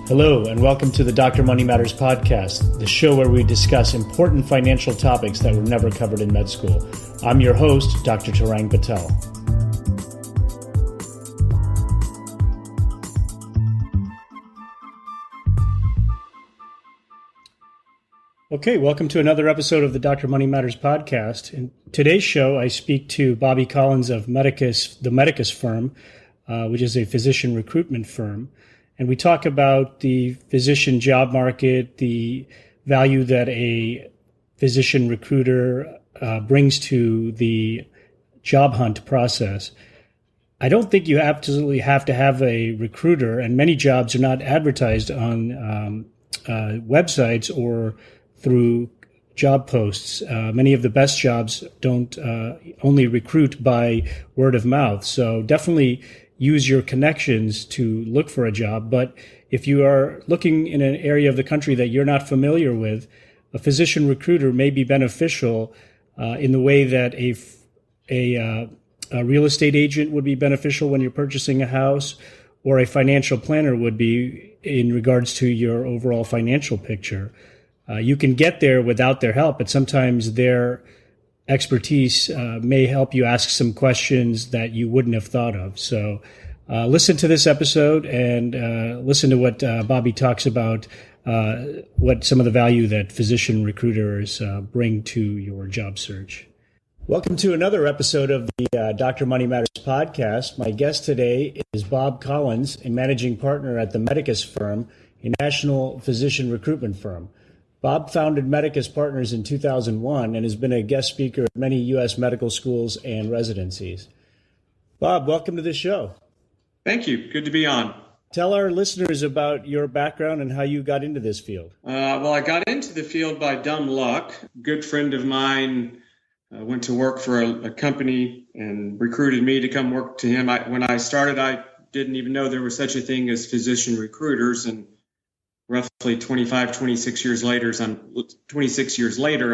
Hello, and welcome to the Dr. Money Matters podcast, the show where we discuss important financial topics that were never covered in med school. I'm your host, Dr. Tarang Patel. Okay, welcome to another episode of the Dr. Money Matters podcast. In today's show, I speak to Bobby Collins of Medicus, the Medicus Firm, which is a physician recruitment firm. And we talk about the physician job market, the value that a physician recruiter brings to the job hunt process. I don't think you absolutely have to have a recruiter, and many jobs are not advertised on websites or through job posts. Many of the best jobs don't only recruit by word of mouth. So definitely use your connections to look for a job. But if you are looking in an area of the country that you're not familiar with, a physician recruiter may be beneficial in the way that a real estate agent would be beneficial when you're purchasing a house, or a financial planner would be in regards to your overall financial picture. You can get there without their help, but sometimes their expertise may help you ask some questions that you wouldn't have thought of. So listen to this episode and listen to what Bobby talks about, what some of the value that physician recruiters bring to your job search. Welcome to another episode of the Dr. Money Matters podcast. My guest today is Bob Collins, a managing partner at the Medicus Firm, a national physician recruitment firm. Bob founded Medicus Partners in 2001 and has been a guest speaker at many U.S. medical schools and residencies. Bob, welcome to the show. Thank you. Good to be on. Tell our listeners about your background and how you got into this field. Well, I got into the field by dumb luck. A good friend of mine went to work for a company and recruited me to come work to him. When I started, I didn't even know there was such a thing as physician recruiters, and roughly 26 years later,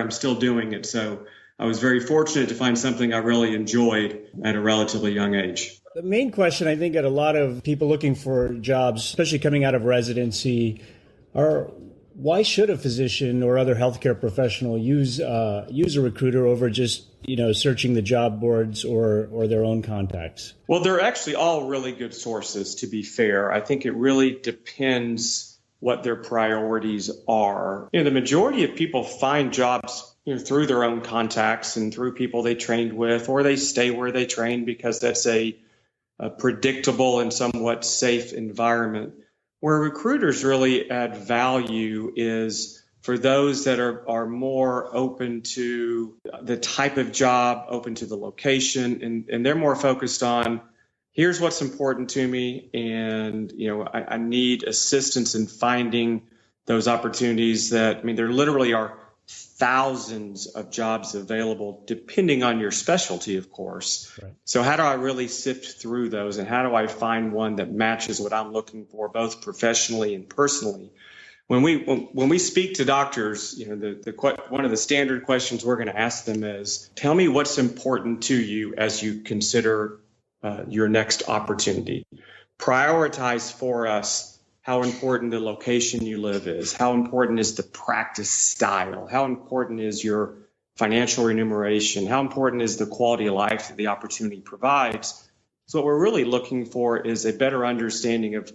I'm still doing it. So I was very fortunate to find something I really enjoyed at a relatively young age. The main question, I think, that a lot of people looking for jobs, especially coming out of residency, are why should a physician or other healthcare professional use a recruiter over just, searching the job boards or their own contacts? Well, they're actually all really good sources, to be fair. I think it really depends what their priorities are. The majority of people find jobs through their own contacts and through people they trained with, or they stay where they trained because that's a predictable and somewhat safe environment. Where recruiters really add value is for those that are more open to the type of job, open to the location, and they're more focused on, here's what's important to me, and I need assistance in finding those opportunities there literally are thousands of jobs available depending on your specialty, of course. Right. So how do I really sift through those, and how do I find one that matches what I'm looking for, both professionally and personally? When we speak to doctors, one of the standard questions we're going to ask them is, tell me what's important to you as you consider your next opportunity. Prioritize for us how important the location you live is, how important is the practice style, how important is your financial remuneration, how important is the quality of life that the opportunity provides. So what we're really looking for is a better understanding of,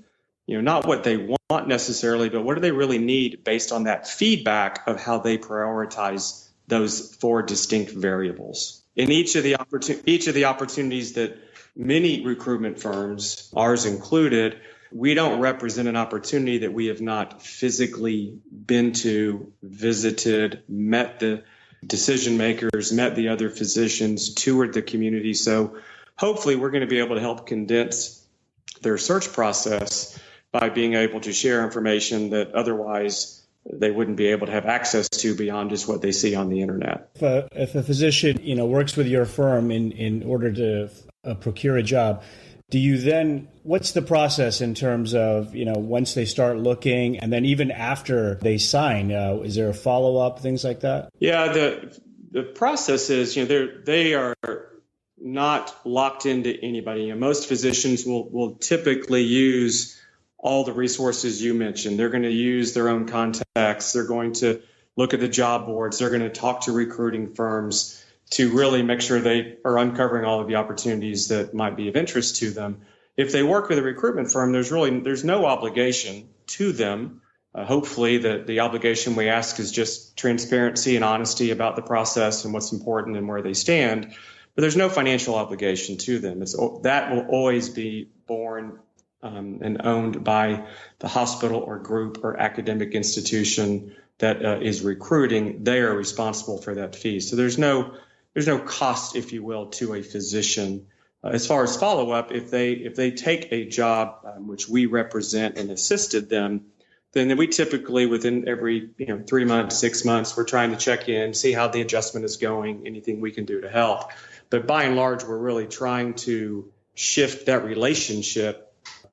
not what they want necessarily, but what do they really need based on that feedback of how they prioritize those four distinct variables. In each of the opportunities that many recruitment firms, ours included, we don't represent an opportunity that we have not physically been to, visited, met the decision makers, met the other physicians, toured the community. So hopefully we're going to be able to help condense their search process by being able to share information that otherwise they wouldn't be able to have access to beyond just what they see on the internet. If a physician, works with your firm in order to procure a job, do you then, what's the process in terms of, once they start looking and then even after they sign, is there a follow-up, things like that? Yeah, the process is, they are not locked into anybody. Most physicians will typically use all the resources you mentioned. They're going to use their own contacts. They're going to look at the job boards. They're going to talk to recruiting firms to really make sure they are uncovering all of the opportunities that might be of interest to them. If they work with a recruitment firm, there's no obligation to them. Hopefully, the obligation we ask is just transparency and honesty about the process and what's important and where they stand. But there's no financial obligation to them. That will always be borne and owned by the hospital or group or academic institution that is recruiting. They are responsible for that fee. So there's no cost, if you will, to a physician. As far as follow-up, if they take a job which we represent and assisted them, then we typically within every 3 months, 6 months, we're trying to check in, see how the adjustment is going, anything we can do to help. But by and large, we're really trying to shift that relationship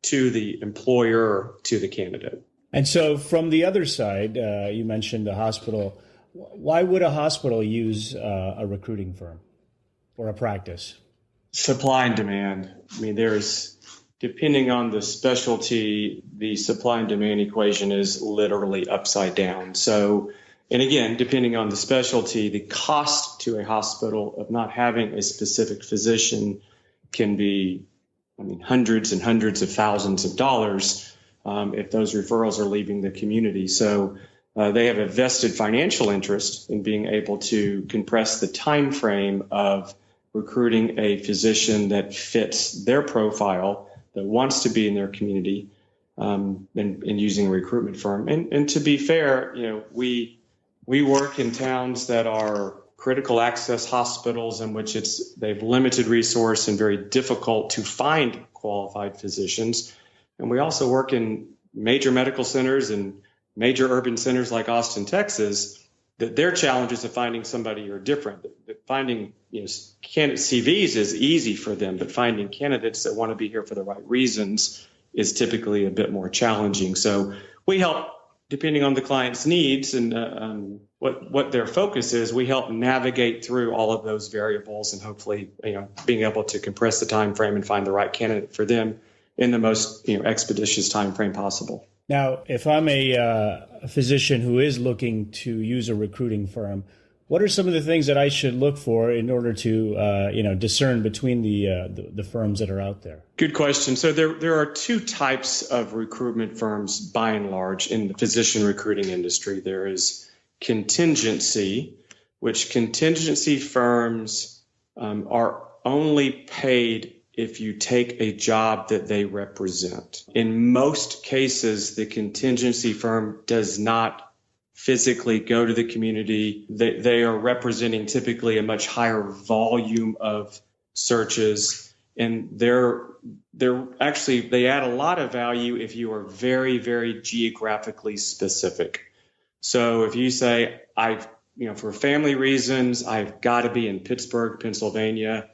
to the employer, to the candidate. And so from the other side, you mentioned the hospital. Why would a hospital use a recruiting firm or a practice? Supply and demand. I mean, depending on the specialty, the supply and demand equation is literally upside down. So, and again, depending on the specialty, the cost to a hospital of not having a specific physician can be, hundreds and hundreds of thousands of dollars if those referrals are leaving the community. So they have a vested financial interest in being able to compress the time frame of recruiting a physician that fits their profile, that wants to be in their community, and using a recruitment firm. And to be fair, we work in towns that are critical access hospitals in which they've limited resource and very difficult to find qualified physicians. And we also work in major medical centers and major urban centers like Austin, Texas, that their challenges of finding somebody are different. That finding candidate CVs is easy for them, but finding candidates that want to be here for the right reasons is typically a bit more challenging. So we help, depending on the client's needs and what their focus is, we help navigate through all of those variables and hopefully being able to compress the time frame and find the right candidate for them in the most expeditious time frame possible. Now, if I'm a physician who is looking to use a recruiting firm, what are some of the things that I should look for in order to discern between the firms that are out there? Good question. So there are two types of recruitment firms by and large in the physician recruiting industry. There is contingency, which contingency firms are only paid if you take a job that they represent. In most cases, the contingency firm does not physically go to the community. They are representing typically a much higher volume of searches, and they add a lot of value if you are very, very geographically specific. So if you say, for family reasons, I've got to be in Pittsburgh, Pennsylvania,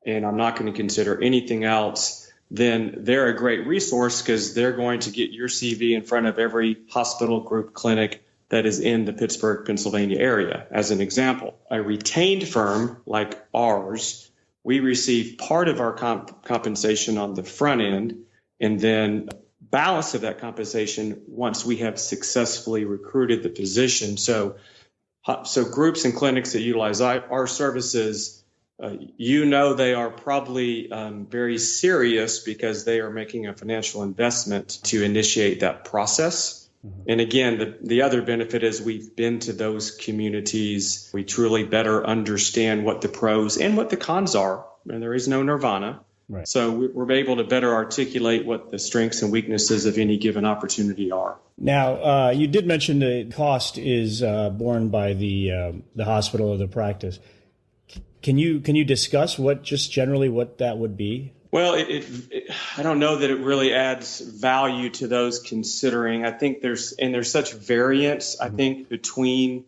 and I'm not going to consider anything else, then they're a great resource because they're going to get your CV in front of every hospital, group, clinic that is in the Pittsburgh, Pennsylvania area. As an example, a retained firm like ours, we receive part of our compensation on the front end, and then balance of that compensation once we have successfully recruited the physician. So groups and clinics that utilize our services, they are probably very serious because they are making a financial investment to initiate that process. Mm-hmm. And again, the other benefit is we've been to those communities. We truly better understand what the pros and what the cons are. And there is no nirvana. Right. So we're able to better articulate what the strengths and weaknesses of any given opportunity are. Now, you did mention the cost is borne by the hospital or the practice. Can you discuss just generally what that would be? Well, I don't know that it really adds value to those considering. I think there's such variance, I think, between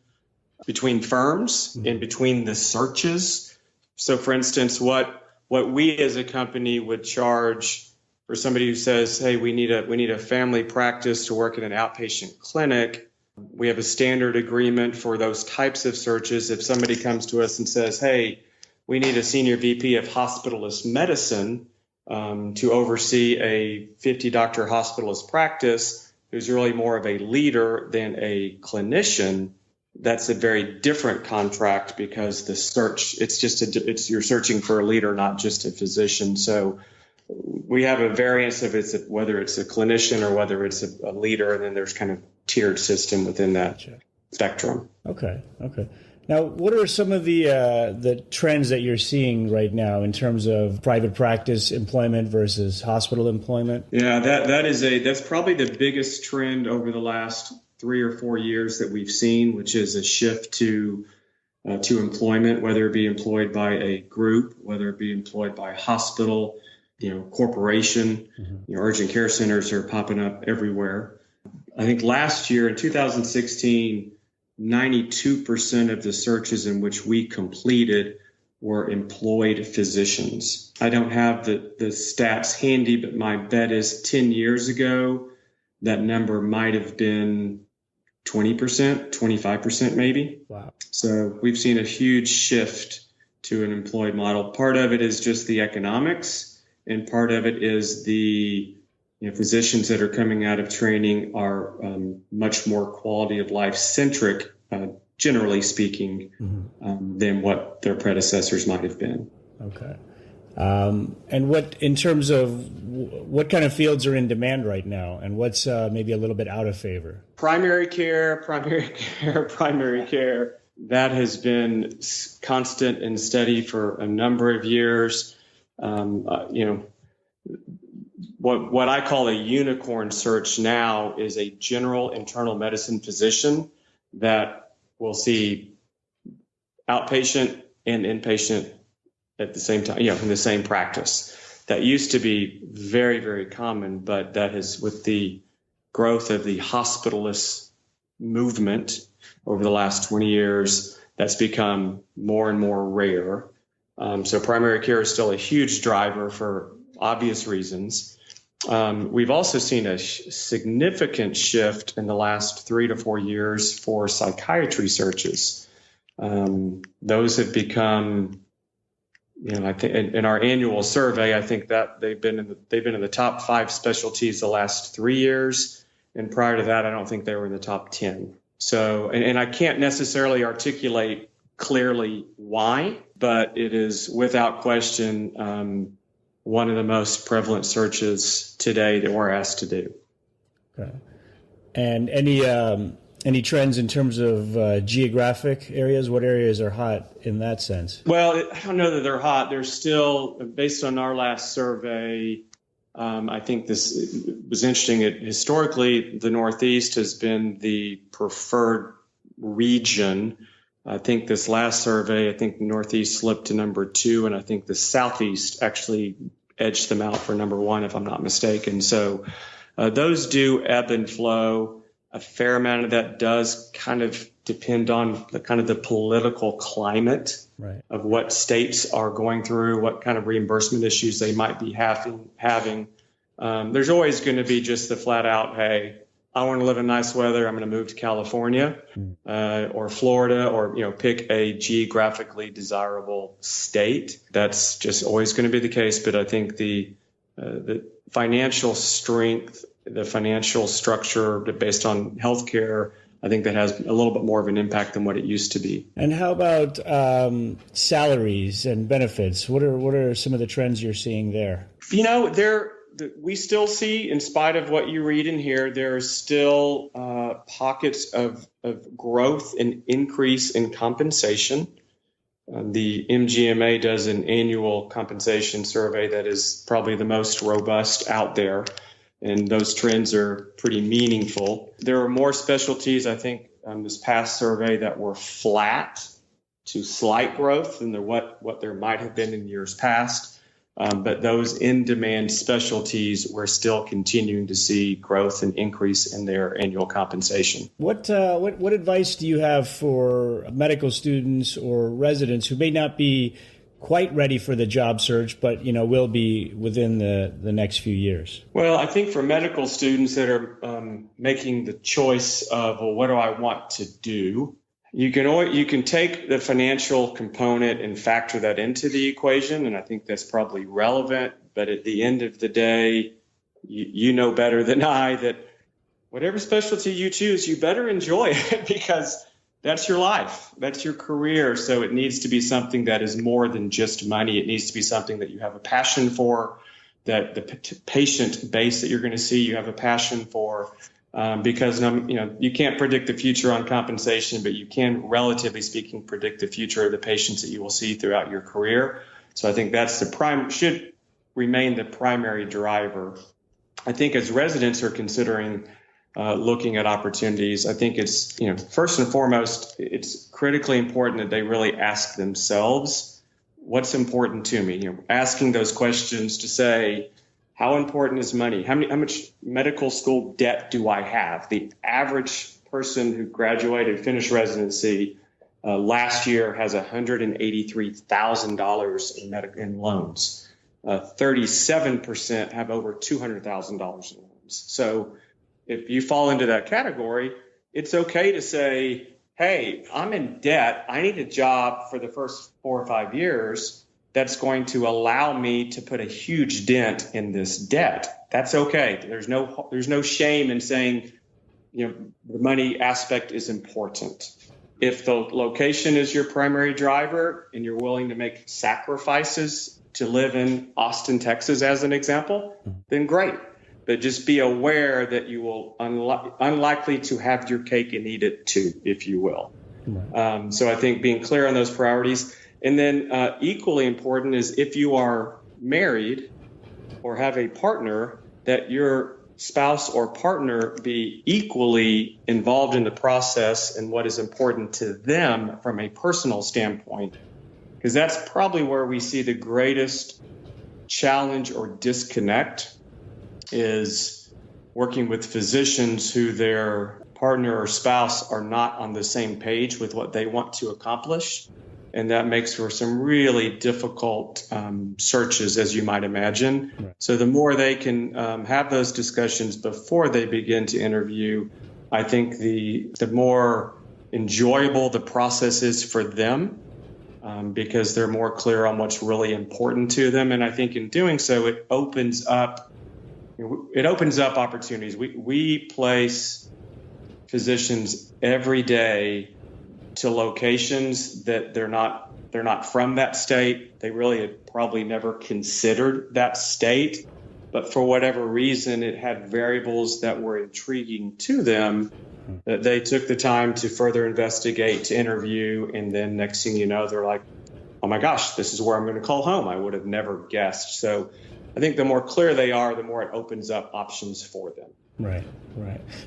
firms and between the searches. So, for instance, what we as a company would charge for somebody who says, hey, we need a family practice to work in an outpatient clinic. We have a standard agreement for those types of searches. If somebody comes to us and says, hey, we need a senior VP of hospitalist medicine, to oversee a 50-doctor hospitalist practice who's really more of a leader than a clinician, that's a very different contract because the search, you're searching for a leader, not just a physician. So we have a variance of whether it's a clinician or whether it's a leader, and then there's kind of tiered system within that spectrum. Okay. Now, what are some of the trends that you're seeing right now in terms of private practice employment versus hospital employment? Yeah, that's probably the biggest trend over the last 3 or 4 years that we've seen, which is a shift to employment, whether it be employed by a group, whether it be employed by a hospital, corporation. Urgent care centers are popping up everywhere. I think last year in 2016, 92% of the searches in which we completed were employed physicians. I don't have the stats handy, but my bet is 10 years ago, that number might have been 20%, 25% maybe. Wow. So we've seen a huge shift to an employed model. Part of it is just the economics, and part of it is the physicians that are coming out of training are much more quality of life centric, generally speaking, than what their predecessors might have been. Okay. And what, in terms of what kind of fields are in demand right now, and what's maybe a little bit out of favor? Primary care. That has been constant and steady for a number of years. What I call a unicorn search now is a general internal medicine physician that will see outpatient and inpatient at the same time, in the same practice. That used to be very, very common, but that has, with the growth of the hospitalist movement over the last 20 years, that's become more and more rare. So primary care is still a huge driver for obvious reasons. We've also seen a significant shift in the last 3 to 4 years for psychiatry searches. Those have become, I think in our annual survey, I think that they've been in the top 5 specialties the last 3 years, and prior to that, I don't think they were in the top 10. So, and I can't necessarily articulate clearly why, but it is without question one of the most prevalent searches today that we're asked to do. Okay. And any trends in terms of geographic areas? What areas are hot in that sense? Well, I don't know that they're hot. They're still, based on our last survey, I think this was interesting. Historically, the Northeast has been the preferred region. I think this last survey, the Northeast slipped to number 2, and I think the Southeast actually edged them out for number 1, if I'm not mistaken. So those do ebb and flow. A fair amount of that does kind of depend on the political climate of what states are going through, what kind of reimbursement issues they might be having. There's always going to be just the flat out, hey, I want to live in nice weather, I'm going to move to California or Florida, or pick a geographically desirable state. That's just always going to be the case. But I think the financial strength, the financial structure based on healthcare, I think that has a little bit more of an impact than what it used to be. And how about salaries and benefits? What are some of the trends you're seeing there? We still see, in spite of what you read in here, there are still pockets of growth and increase in compensation. The MGMA does an annual compensation survey that is probably the most robust out there, and those trends are pretty meaningful. There are more specialties, I think, this past survey that were flat to slight growth than what there might have been in years past. But those in-demand specialties, we're still continuing to see growth and increase in their annual compensation. What advice do you have for medical students or residents who may not be quite ready for the job search, but will be within the next few years? Well, I think for medical students that are making the choice of, well, what do I want to do? You can take the financial component and factor that into the equation, and I think that's probably relevant. But at the end of the day, you know better than I that whatever specialty you choose, you better enjoy it because that's your life, that's your career. So it needs to be something that is more than just money. It needs to be something that you have a passion for, that the patient base that you're going to see, you have a passion for. Because you can't predict the future on compensation, but you can, relatively speaking, predict the future of the patients that you will see throughout your career. So I think that's should remain the primary driver. I think as residents are considering looking at opportunities, I think it's first and foremost, it's critically important that they really ask themselves, what's important to me? Asking those questions to say, how important is money? How much medical school debt do I have? The average person who graduated, finished residency last year has $183,000 in loans. 37% have over $200,000 in loans. So if you fall into that category, it's okay to say, hey, I'm in debt. I need a job for the first 4 or 5 years that's going to allow me to put a huge dent in this debt. That's okay. There's no shame in saying, the money aspect is important. If the location is your primary driver and you're willing to make sacrifices to live in Austin, Texas, as an example, then great. But just be aware that you will unlikely to have your cake and eat it too, if you will. So I think being clear on those priorities. And then equally important is if you are married or have a partner, that your spouse or partner be equally involved in the process and what is important to them from a personal standpoint, because that's probably where we see the greatest challenge or disconnect is working with physicians who their partner or spouse are not on the same page with what they want to accomplish. And that makes for some really difficult searches, as you might imagine. Right. So the more they can have those discussions before they begin to interview, I think the more enjoyable the process is for them because they're more clear on what's really important to them. And I think in doing so, it opens up opportunities. We place physicians every day to locations that they're not from that state. They really had probably never considered that state, but for whatever reason, it had variables that were intriguing to them that they took the time to further investigate, to interview, and then next thing you know, they're like, oh my gosh, this is where I'm going to call home. I would have never guessed. So I think the more clear they are, the more it opens up options for them. Right.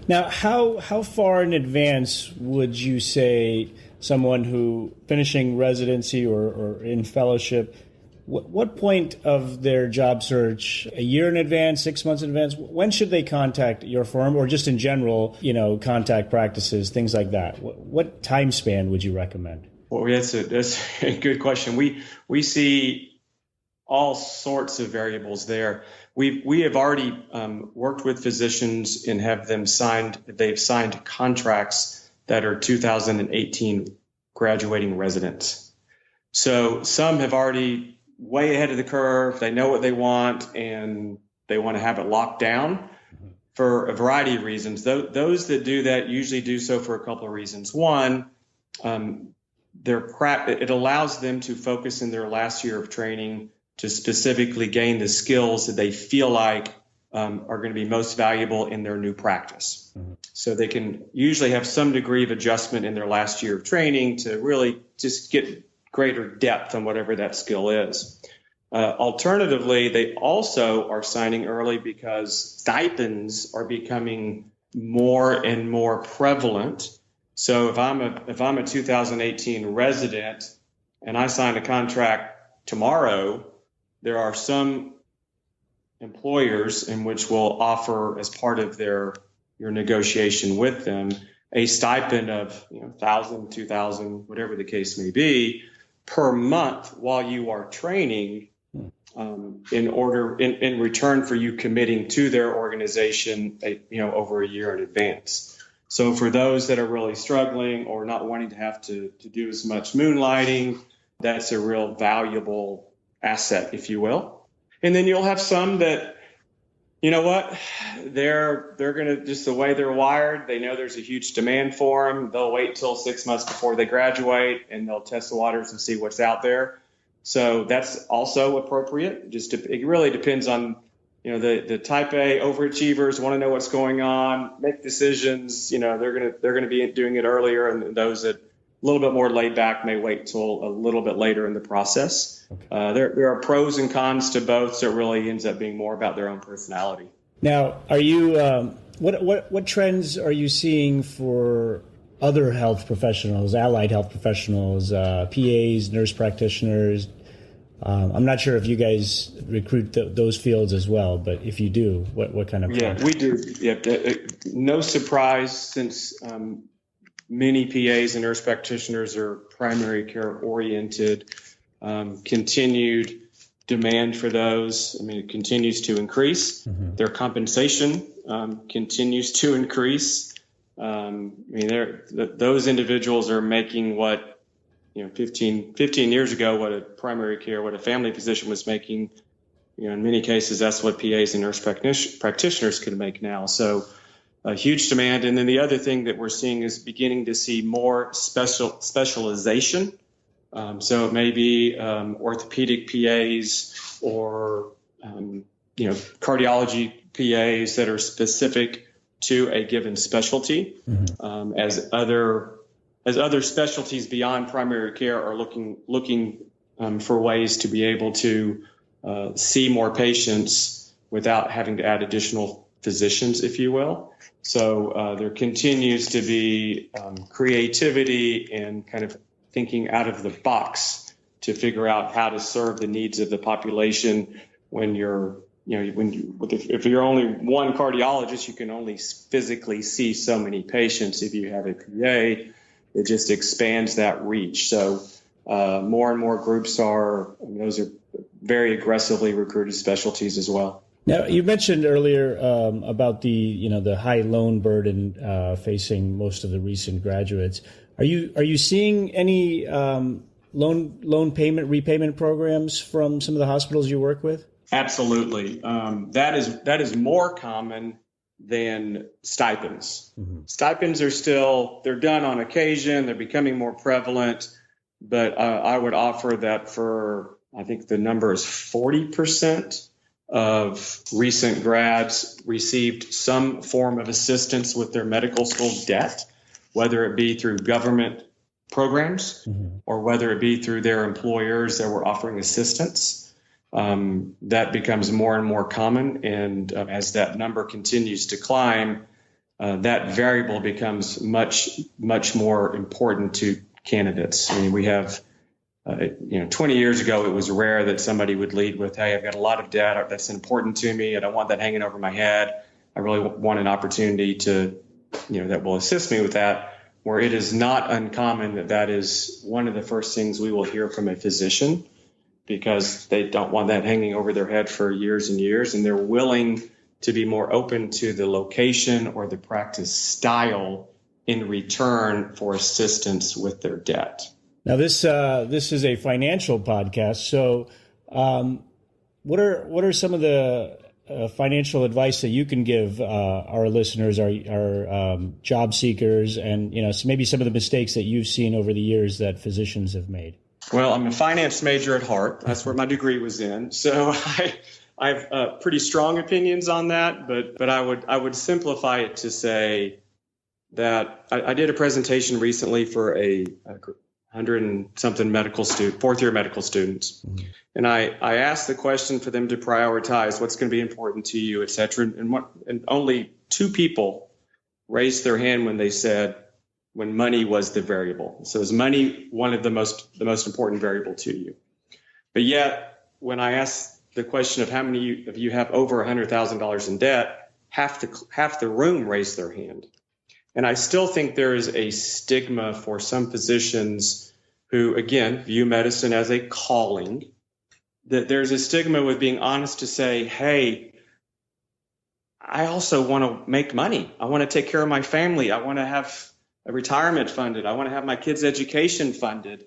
Now, how far in advance would you say someone who finishing residency or in fellowship, what point of their job search, a year in advance, 6 months in advance, when should they contact your firm or just in general, contact practices, things like that? What time span would you recommend? Well, that's a good question. We see all sorts of variables there. We have already worked with physicians and have them they've signed contracts that are 2018 graduating residents. So some have already way ahead of the curve. They know what they want and they want to have it locked down for a variety of reasons. Those that do that usually do so for a couple of reasons. One, it allows them to focus in their last year of training to specifically gain the skills that they feel like are going to be most valuable in their new practice. Mm-hmm. So they can usually have some degree of adjustment in their last year of training to really just get greater depth on whatever that skill is. Alternatively, they also are signing early because stipends are becoming more and more prevalent. So if I'm a 2018 resident and I sign a contract tomorrow, there are some employers in which will offer, as part of your negotiation with them, a stipend of $1,000, $2,000, whatever the case may be, per month while you are training, in return for you committing to their organization, over a year in advance. So for those that are really struggling or not wanting to have to do as much moonlighting, that's a real valuable asset, if you will. And then you'll have some that, you know what, they're going to, just the way they're wired, they know there's a huge demand for them. They'll wait till 6 months before they graduate and they'll test the waters and see what's out there. So that's also appropriate. It really depends on, the type A overachievers want to know what's going on, make decisions. They're going to be doing it earlier, and those that a little bit more laid back may wait till a little bit later in the process. Okay. There are pros and cons to both, so it really ends up being more about their own personality. Now, are you what trends are you seeing for other health professionals, allied health professionals, PAs, nurse practitioners? I'm not sure if you guys recruit those fields as well, but if you do, what kind of? Yeah, we do. Yeah, no surprise, since many PAs and nurse practitioners are primary care oriented. Continued demand for those, it continues to increase. Mm-hmm. Their compensation continues to increase. Those individuals are making what, 15 years ago, what a family physician was making. In many cases, that's what PAs and nurse practitioners can make now. So a huge demand. And then the other thing that we're seeing is beginning to see more specialization. So it may be orthopedic PAs or, cardiology PAs that are specific to a given specialty. Mm-hmm. As other specialties beyond primary care are looking for ways to be able to see more patients without having to add additional physicians, if you will. So there continues to be creativity and kind of thinking out of the box to figure out how to serve the needs of the population. When if you're only one cardiologist, you can only physically see so many patients. If you have a PA, it just expands that reach. So more and more groups those are very aggressively recruited specialties as well. Now, you mentioned earlier about the high loan burden facing most of the recent graduates. Are you seeing any loan payment repayment programs from some of the hospitals you work with? Absolutely. That is more common than stipends. Mm-hmm. Stipends they're done on occasion. They're becoming more prevalent, but I would offer that I think the number is 40% of recent grads received some form of assistance with their medical school debt, whether it be through government programs, mm-hmm. or whether it be through their employers that were offering assistance. That becomes more and more common. And as that number continues to climb, that variable becomes much, much more important to candidates. We have, 20 years ago, it was rare that somebody would lead with, hey, I've got a lot of debt that's important to me. I don't want that hanging over my head. I really want an opportunity to, that will assist me with that. Where it is not uncommon that is one of the first things we will hear from a physician, because they don't want that hanging over their head for years and years, and they're willing to be more open to the location or the practice style in return for assistance with their debt. Now, this is a financial podcast, so what are some of the financial advice that you can give our listeners, our job seekers, and so maybe some of the mistakes that you've seen over the years that physicians have made? Well, I'm a finance major at heart. That's where my degree was in. So I have pretty strong opinions on that, but I would simplify it to say that I did a presentation recently for a 100 and something fourth year medical students. Mm-hmm. And I asked the question for them to prioritize what's going to be important to you, et cetera. And only 2 people raised their hand when they said, when money was the variable. So is money one of the most important variable to you? But yet, when I asked the question of how many of you have over $100,000 in debt, half the room raised their hand. And I still think there is a stigma for some physicians who, again, view medicine as a calling, that there's a stigma with being honest to say, hey, I also want to make money. I want to take care of my family. I want to have a retirement funded. I want to have my kids' education funded.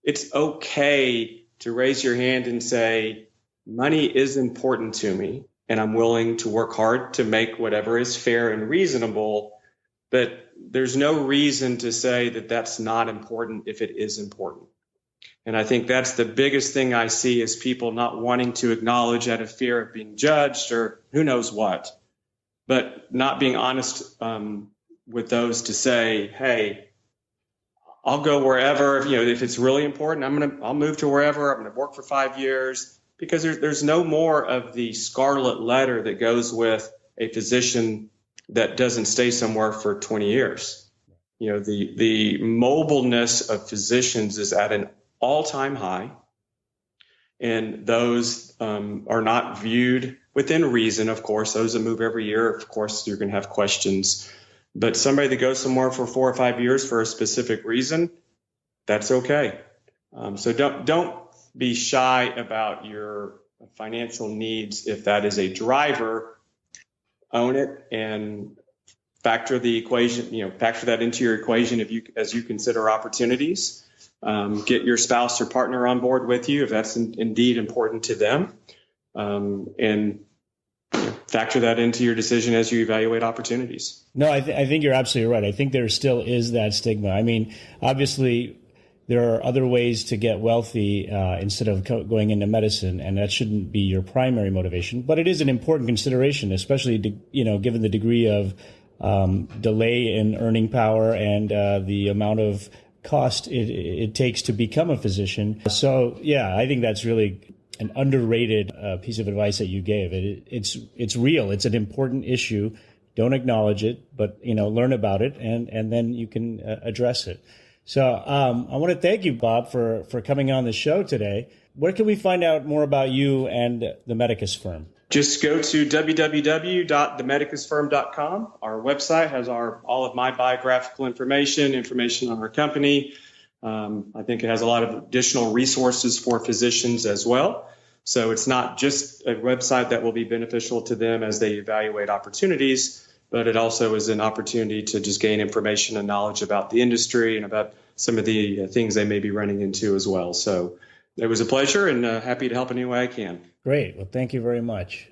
It's okay to raise your hand and say, money is important to me, and I'm willing to work hard to make whatever is fair and reasonable. But there's no reason to say that that's not important if it is important. And I think that's the biggest thing I see is people not wanting to acknowledge out of fear of being judged or who knows what, but not being honest with those to say, hey, I'll go wherever, if it's really important, I'll move to wherever. I'm going to work for 5 years, because there's no more of the scarlet letter that goes with a physician that doesn't stay somewhere for 20 years. The mobileness of physicians is at an all-time high, and those are not viewed within reason. Of course, those that move every year, of course, you're going to have questions. But somebody that goes somewhere for 4 or 5 years for a specific reason, that's okay. So don't be shy about your financial needs. If that is a driver, own it and factor the equation, factor that into your equation as you consider opportunities. Get your spouse or partner on board with you if that's indeed important to them. And factor that into your decision as you evaluate opportunities. No, I think you're absolutely right. I think there still is that stigma. I mean, obviously, there are other ways to get wealthy instead of going into medicine, and that shouldn't be your primary motivation. But it is an important consideration, especially given the degree of delay in earning power and the amount of cost it takes to become a physician. So, yeah, I think that's really an underrated piece of advice that you gave. It's real. It's an important issue. Don't acknowledge it, but learn about it, and then you can address it. So I want to thank you, Bob, for coming on the show today. Where can we find out more about you and the Medicus Firm? Just go to www.themedicusfirm.com. Our website has all of my biographical information on our company. I think it has a lot of additional resources for physicians as well. So it's not just a website that will be beneficial to them as they evaluate opportunities, but it also is an opportunity to just gain information and knowledge about the industry and about some of the things they may be running into as well. So it was a pleasure, and happy to help any way I can. Great. Well, thank you very much.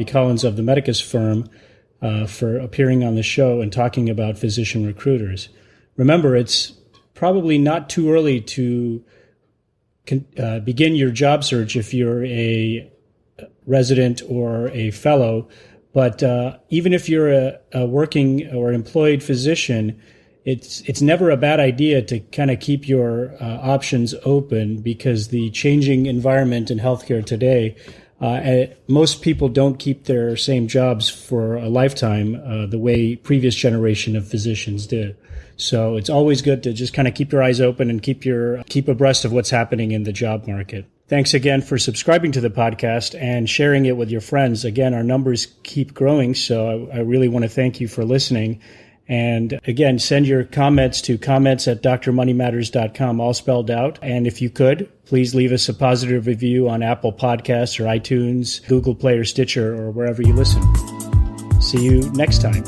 Collins of the Medicus Firm for appearing on the show and talking about physician recruiters. Remember, it's probably not too early to begin your job search if you're a resident or a fellow. But even if you're a working or employed physician, it's never a bad idea to kind of keep your options open, because the changing environment in healthcare today, most people don't keep their same jobs for a lifetime the way previous generation of physicians did. So it's always good to just kind of keep your eyes open and keep abreast of what's happening in the job market. Thanks again for subscribing to the podcast and sharing it with your friends. Again, our numbers keep growing, so I really want to thank you for listening. And again, send your comments to comments@drmoneymatters.com, all spelled out. And if you could, please leave us a positive review on Apple Podcasts or iTunes, Google Play or Stitcher, or wherever you listen. See you next time.